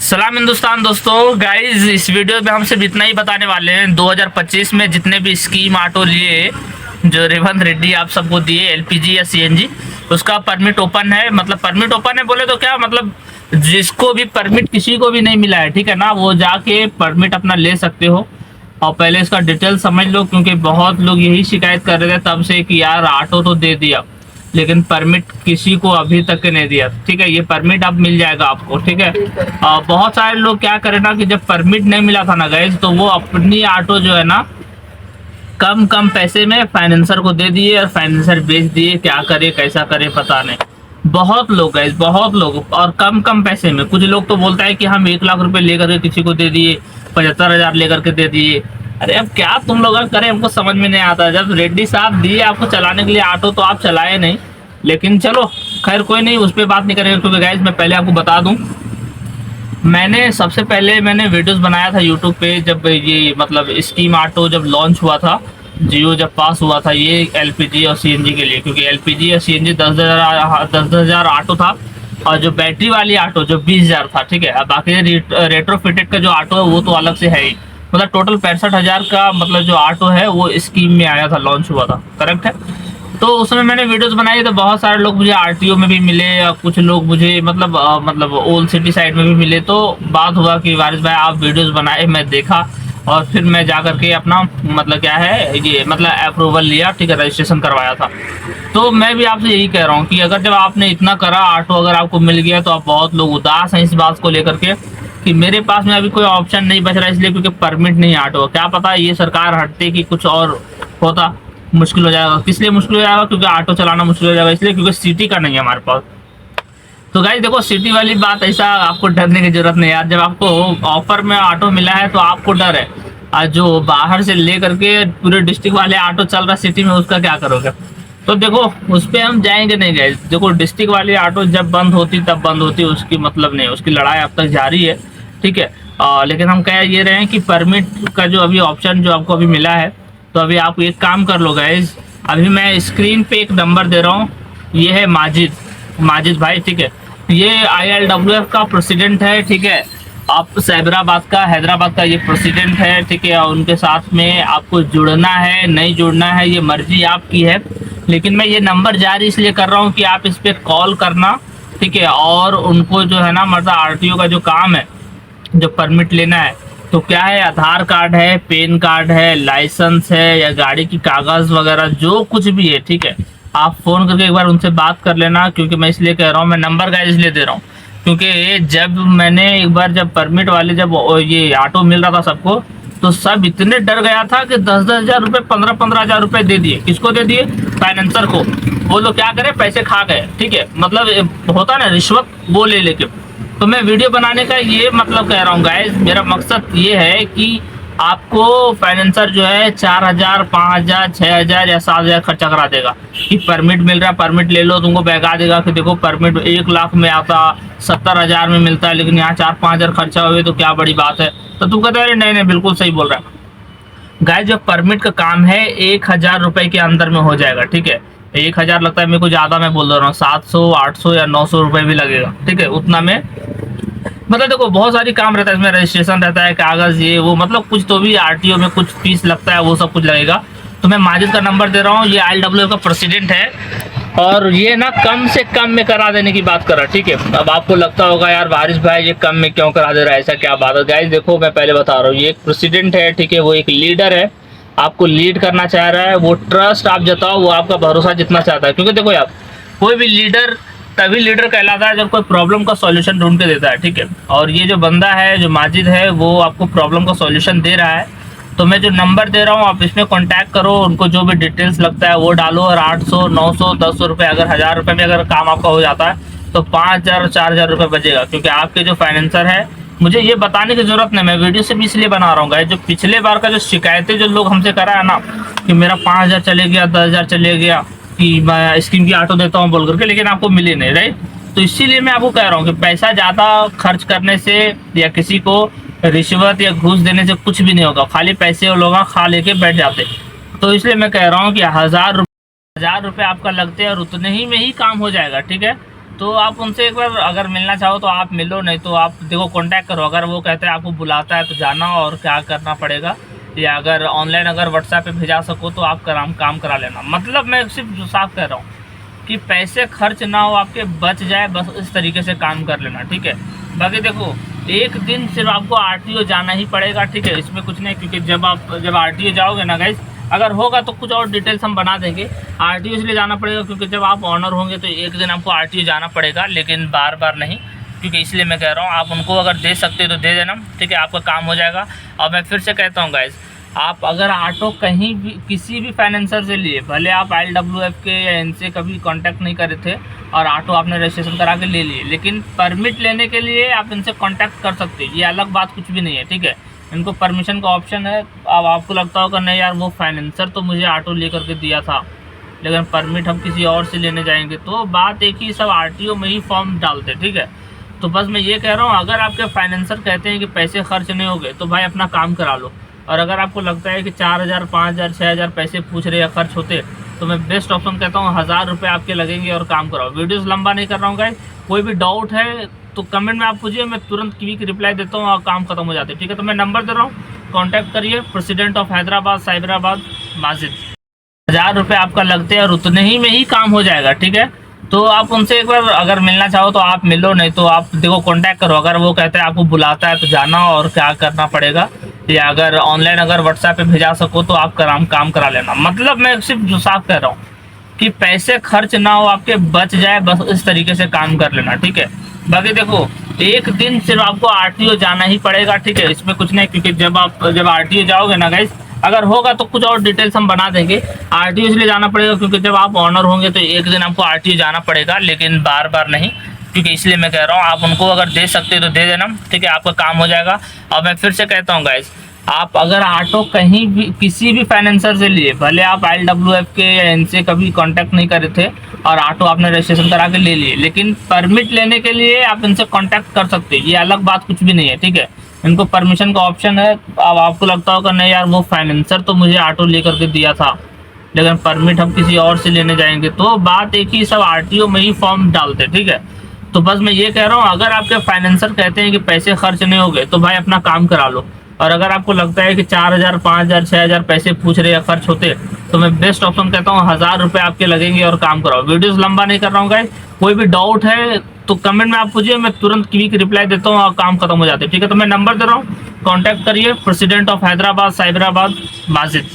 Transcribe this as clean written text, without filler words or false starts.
सलाम हिंदुस्तान दोस्तों। गाइज इस वीडियो में हम सिर्फ इतना ही बताने वाले हैं 2025 में जितने भी स्कीम ऑटो लिए जो रेवंत रेड्डी आप सबको दिए एलपीजी या सीएनजी, उसका परमिट ओपन है। मतलब परमिट ओपन है बोले तो क्या मतलब, जिसको भी परमिट किसी को भी नहीं मिला है, ठीक है ना, वो जाके परमिट अपना ले सकते हो। और पहले इसका डिटेल समझ लो, क्योंकि बहुत लोग यही शिकायत कर रहे थे तब से कि यार ऑटो तो दे दिया लेकिन परमिट किसी को अभी तक नहीं दिया। ठीक है, ये परमिट अब मिल जाएगा आपको। ठीक है, बहुत सारे लोग क्या करें ना कि जब परमिट नहीं मिला था ना गैस, तो वो अपनी ऑटो जो है ना कम कम पैसे में फाइनेंसर को दे दिए और फाइनेंसर बेच दिए। क्या करे कैसा करे पता नहीं। बहुत लोग गैस, बहुत लोग, और कम कम पैसे में। कुछ लोग तो बोलता है कि हम 1 लाख रुपए लेकर के किसी को दे दिए, 75,000 लेकर के दे दिए। अरे अब क्या तुम लोग करें, हमको समझ में नहीं आता। जब रेड्डी साहब दिए आपको चलाने के लिए ऑटो तो आप चलाए नहीं, लेकिन चलो खैर कोई नहीं, उस पर बात नहीं करेंगे। क्योंकि गाइस मैं पहले आपको बता दूं, मैंने सबसे पहले वीडियोस बनाया था यूट्यूब पे जब ये मतलब स्कीम ऑटो जब लॉन्च हुआ था, जियो जब पास हुआ था ये एलपीजी और सीएनजी के लिए। क्योंकि एलपीजी और सीएनजी 10,000 ऑटो था, और जो बैटरी वाली ऑटो जो 20,000 था। ठीक है, अब बाकी रेट्रोफिटेड का जो ऑटो है वो तो अलग से है ही। मतलब टोटल 65,000 का मतलब जो ऑटो है वो स्कीम में आया था, लॉन्च हुआ था, करेक्ट है। तो उसमें मैंने वीडियोस बनाई तो बहुत सारे लोग मुझे आरटीओ में भी मिले, और कुछ लोग मुझे मतलब ओल्ड सिटी साइड में भी मिले। तो बात हुआ कि वारिस भाई आप वीडियोस बनाए, मैं देखा और फिर मैं जा करके अपना मतलब क्या है ये मतलब अप्रूवल लिया। ठीक है, रजिस्ट्रेशन करवाया था। तो मैं भी आपसे यही कह रहा हूँ कि अगर जब आपने इतना करा, ऑटो अगर आपको मिल गया, तो आप बहुत लोग उदास हैं इस बात को लेकर के कि मेरे पास में अभी कोई ऑप्शन नहीं बच रहा है, इसलिए क्योंकि परमिट नहीं ऑटो। क्या पता ये सरकार हटते कि कुछ और होता, मुश्किल हो जाएगा। किस लिए मुश्किल हो जाएगा? क्योंकि ऑटो चलाना मुश्किल हो जाएगा, इसलिए क्योंकि सिटी का नहीं है हमारे पास। तो गाइस देखो, सिटी वाली बात ऐसा आपको डरने की जरूरत नहीं यार। जब आपको ऑफर में ऑटो मिला है तो आपको डर है, और जो बाहर से ले करके पूरे डिस्ट्रिक्ट वाले ऑटो चल रहा सिटी में, उसका क्या करोगे? तो देखो उस पर हम जाएंगे नहीं गाइस। देखो डिस्ट्रिक्ट वाली ऑटो जब बंद होती तब बंद होती, उसकी मतलब नहीं, उसकी लड़ाई अब तक जारी है। ठीक है, लेकिन हम कह ये रहे हैं कि परमिट का जो अभी ऑप्शन जो आपको अभी मिला है, तो अभी आप एक काम कर लो गाइस। अभी मैं स्क्रीन पे एक नंबर दे रहा हूँ, ये है माजिद भाई। ठीक है, ये ILWF का प्रेसिडेंट है। ठीक है, आप हैदराबाद का ये प्रेसिडेंट है। ठीक है, और उनके साथ में आपको जुड़ना है नहीं जुड़ना है ये मर्जी आपकी है, लेकिन मैं ये नंबर जारी इसलिए कर रहा हूँ कि आप इस पर कॉल करना। ठीक है, और उनको जो है ना मतलब आरटीओ का जो काम है, जो परमिट लेना है, तो क्या है, आधार कार्ड है, पैन कार्ड है, लाइसेंस है, या गाड़ी की कागज वगैरह जो कुछ भी है। ठीक है, आप फोन करके एक बार उनसे बात कर लेना। क्योंकि मैं इसलिए कह रहा हूँ, मैं नंबर का इसलिए दे रहा हूँ क्योंकि जब मैंने एक बार जब परमिट वाले जब ये ऑटो मिल रहा था सबको, तो सब इतने डर गया था कि 10-10 हज़ार रुपये, 15-15 हज़ार रुपये दे दिए। किसको दे दिए? फाइनेंसर को। वो लोग क्या करे, पैसे खा गए। ठीक है, मतलब होता ना रिश्वत, वो ले लेके। तो मैं वीडियो बनाने का ये मतलब कह रहा हूँ गाइस, मेरा मकसद ये है कि आपको फाइनेंसर जो है 4,000, 5,000, 6,000 या 7,000 खर्चा करा देगा कि परमिट मिल रहा है, परमिट ले लो। तुमको बहका देगा कि देखो परमिट 1 लाख में आता, 70,000 में मिलता है, लेकिन यहाँ 4-5 हज़ार खर्चा हुए तो क्या बड़ी बात है। तो तुम कहते हैं नहीं नहीं बिल्कुल सही बोल रहा है गाइस। जो परमिट का काम है 1,000 रुपये के अंदर में हो जाएगा। ठीक है, 1,000 लगता है मेरे को ज़्यादा, मैं बोल रहा हूँ 700, 800 या 900 रुपये भी लगेगा। ठीक है, उतना में मतलब देखो बहुत सारी काम रहता है इसमें, रजिस्ट्रेशन रहता है, कागज ये वो, मतलब कुछ तो भी आरटीओ में कुछ फीस लगता है, वो सब कुछ लगेगा। तो मैं माजिद का नंबर दे रहा हूँ, ये ILWF का प्रेसिडेंट है, और ये ना कम से कम में करा देने की बात कर रहा है। ठीक है, अब आपको लगता होगा यार वारिस भाई ये कम में क्यों करा दे रहा है, ऐसा क्या बात है? गाइस देखो मैं पहले बता रहा हूँ, ये एक प्रेसिडेंट है। ठीक है, वो एक लीडर है, आपको लीड करना चाह रहा है। वो ट्रस्ट आप जताओ, वो आपका भरोसा जितना चाहता है। क्योंकि देखो यार, कोई भी लीडर तभी लीडर कहलाता है जब कोई प्रॉब्लम का सॉल्यूशन ढूंढ के देता है। ठीक है, और ये जो बंदा है जो माजिद है, वो आपको प्रॉब्लम का सॉल्यूशन दे रहा है। तो मैं जो नंबर दे रहा हूँ आप इसमें कांटेक्ट करो, उनको जो भी डिटेल्स लगता है वो डालो, और 800, 900, 1,000 रुपये, अगर 1,000 रुपये में अगर काम आपका हो जाता है तो 5,000 और 4,000 रुपये बचेगा। क्योंकि आपके जो फाइनेंसर है, मुझे ये बताने की जरूरत नहीं, मैं वीडियो से भी इसलिए बना रहा हूँ गाइस। जो पिछले बार का जो शिकायतें जो लोग हमसे करा है ना कि मेरा 5,000 चले गया, 10,000 चले गया, कि मैं स्कीम की ऑटो देता हूँ बोल करके, लेकिन आपको मिली नहीं, राइट। तो इसीलिए मैं आपको कह रहा हूँ कि पैसा ज़्यादा खर्च करने से या किसी को रिश्वत या घूस देने से कुछ भी नहीं होगा। खाली पैसे वो लोग खा लेके बैठ जाते। तो इसलिए मैं कह रहा हूँ कि 1,000 रुपये आपका लगते हैं और उतने ही में ही काम हो जाएगा। ठीक है, तो आप उनसे एक बार अगर मिलना चाहो तो आप मिलो, नहीं तो आप देखो कांटेक्ट करो। अगर वो कहते हैं आपको बुलाता है तो जाना और क्या करना पड़ेगा, या अगर ऑनलाइन अगर व्हाट्सएप पे भेजा सको तो आप काम करा लेना। मतलब मैं सिर्फ साफ कह रहा हूँ कि पैसे खर्च ना हो आपके, बच जाए, बस इस तरीके से काम कर लेना, ठीक है। बाकी देखो, एक दिन सिर्फ आपको आरटीओ जाना ही पड़ेगा, ठीक है। इसमें कुछ नहीं, क्योंकि जब आरटीओ जाओगे ना गाइस, अगर होगा तो कुछ और डिटेल्स हम बना देंगे। आरटीओ इसलिए जाना पड़ेगा क्योंकि जब आप ऑनर होंगे तो एक दिन आपको आरटीओ जाना पड़ेगा, लेकिन बार बार नहीं, क्योंकि इसलिए मैं कह रहा हूँ आप उनको अगर दे सकते हो तो दे देना, ठीक है, आपका काम हो जाएगा। और मैं फिर से कहता हूँ गाइस, आप अगर ऑटो कहीं भी किसी भी फाइनेंसर से लिए, भले आप ILWF के या इनसे कभी कांटेक्ट नहीं करे थे और ऑटो आपने रजिस्ट्रेशन करा के ले लिए, लेकिन परमिट लेने के लिए आप इनसे कांटेक्ट कर सकते हैं, ये अलग बात कुछ भी नहीं है, ठीक है। इनको परमिशन का ऑप्शन है। अब आपको लगता होगा नहीं यार, वो फाइनेंसर तो मुझे ऑटो ले करके दिया था, लेकिन परमिट हम किसी और से लेने जाएंगे, तो बात एक ही, सब RTO में ही फॉर्म डालते, ठीक है। तो बस मैं ये कह रहा हूँ, अगर आपके फाइनेंसर कहते हैं कि पैसे खर्च नहीं होंगे तो भाई अपना काम करा लो। और अगर आपको लगता है कि 4000, 5000, 6000 पैसे पूछ रहे या खर्च होते, तो मैं बेस्ट ऑप्शन कहता हूँ 1000 रुपये आपके लगेंगे और काम कराओ। वीडियोस लंबा नहीं कर रहा हूँ गाइस, कोई भी डाउट है तो कमेंट में आप पूछिए, मैं तुरंत क्विक रिप्लाई देता हूँ और काम खत्म हो जाते हैं, ठीक है। तो मैं नंबर दे रहा हूँ, कॉन्टैक्ट करिए। President of Hyderabad Cyberabad Majid. 1000 रुपये आपका लगते हैं और उतने ही में ही काम हो जाएगा, ठीक है। तो आप उनसे एक बार अगर मिलना चाहो तो आप मिलो, नहीं तो आप देखो कांटेक्ट करो। अगर वो कहते हैं आपको बुलाता है तो जाना और क्या करना पड़ेगा, या अगर ऑनलाइन अगर व्हाट्सएप पे भेजा सको तो आप काम करा लेना। मतलब मैं सिर्फ साफ कह रहा हूँ कि पैसे खर्च ना हो आपके, बच जाए, बस इस तरीके से काम कर लेना, ठीक है। बाकी देखो, एक दिन सिर्फ आपको RTO जाना ही पड़ेगा, ठीक है। इसमें कुछ नहीं, क्योंकि जब RTO जाओगे ना गाइस, अगर होगा तो कुछ और डिटेल्स हम बना देंगे। RTO इसलिए जाना पड़ेगा क्योंकि जब आप ऑनर होंगे तो एक दिन आपको RTO जाना पड़ेगा, लेकिन बार बार नहीं, क्योंकि इसलिए मैं कह रहा हूँ आप उनको अगर दे सकते हो तो दे देना, ठीक है, आपका काम हो जाएगा। और मैं फिर से कहता हूँ गाइस, आप अगर ऑटो कहीं भी किसी भी फाइनेंसर से लिए, भले आप ILWF के या इनसे कभी कांटेक्ट नहीं करे थे और ऑटो आपने रजिस्ट्रेशन करा के ले लिए, लेकिन परमिट लेने के लिए आप इनसे कांटेक्ट कर सकते हैं, ये अलग बात कुछ भी नहीं है, ठीक है। इनको परमिशन का ऑप्शन है। अब आपको लगता होगा नहीं यार, वो फाइनेंसर तो मुझे ऑटो ले करके दिया था, लेकिन परमिट हम किसी और से लेने जाएंगे, तो बात एक ही, सब RTO में ही फॉर्म डालते, ठीक है। तो बस मैं ये कह रहा हूँ, अगर आपके फाइनेंसर कहते हैं कि पैसे खर्च नहीं होंगे तो भाई अपना काम करा लो। और अगर आपको लगता है कि 4000, 5000, 6000 पैसे पूछ रहे या खर्च होते, तो मैं बेस्ट ऑप्शन कहता हूँ 1000 रुपये आपके लगेंगे और काम कराओ। वीडियोस लंबा नहीं कर रहा हूँ गाइस, कोई भी डाउट है तो कमेंट में आप पूछिए, मैं तुरंत क्विक रिप्लाई देता हूँ और काम खत्म हो जाते हैं, ठीक है। तो मैं नंबर दे रहा हूँ, कॉन्टैक्ट करिए। President of Hyderabad Cyberabad Majid.